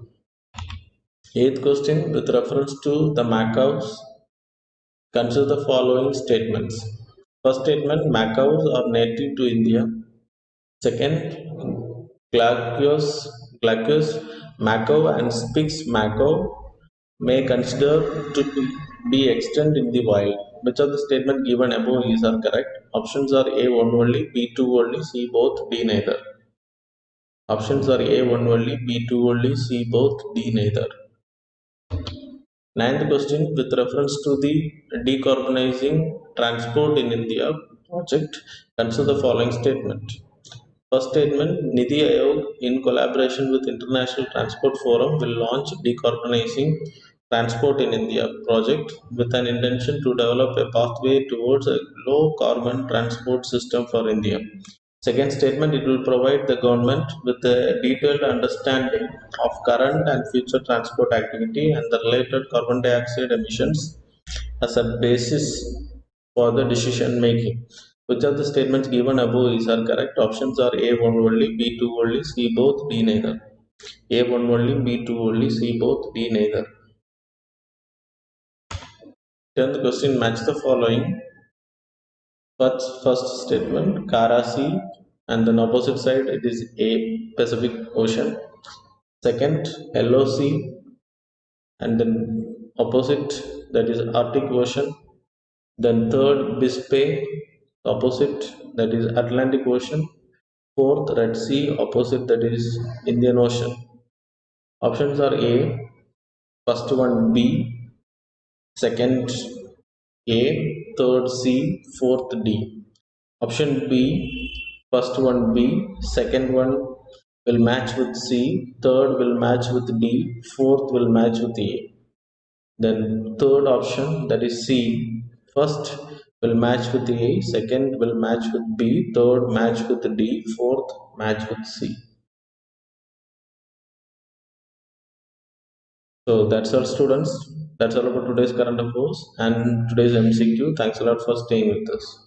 Eighth question, with reference to the macaws, consider the following statements. First statement, macaws are native to India. Second, Glaucus macaw and Spix macaw may consider to be extant in the wild. Which of the statement given above is are correct? Options are A one only, B two only, C both, D neither. Options are A one only, B two only, C both, D neither. Ninth question, with reference to the decarbonizing transport in India project, consider the following statement. First statement, Niti Aayog in collaboration with International Transport Forum will launch Decarbonizing Transport in India project with an intention to develop a pathway towards a low carbon transport system for India. Second statement, it will provide the government with a detailed understanding of current and future transport activity and the related carbon dioxide emissions as a basis for the decision making. Which of the statements given above is are correct? Options are A one only, B two only, C both, D neither. A one only, B two only, C both, D neither. Tenth question, match the following. First statement, Kara Sea, and then opposite side it is A Pacific Ocean. Second, Yellow Sea, and then opposite that is Arctic Ocean. Then third, Biscay, opposite that is Atlantic Ocean. Fourth, Red Sea, opposite that is Indian Ocean. Options are A, first one B, second A, third C, fourth D. Option B, first one B, second one will match with C, third will match with D, fourth will match with A. Then third option, that is C, first will match with A, second will match with B, third match with D, fourth match with C. So that's all students. That's all about today's current affairs and today's MCQ. Thanks a lot for staying with us.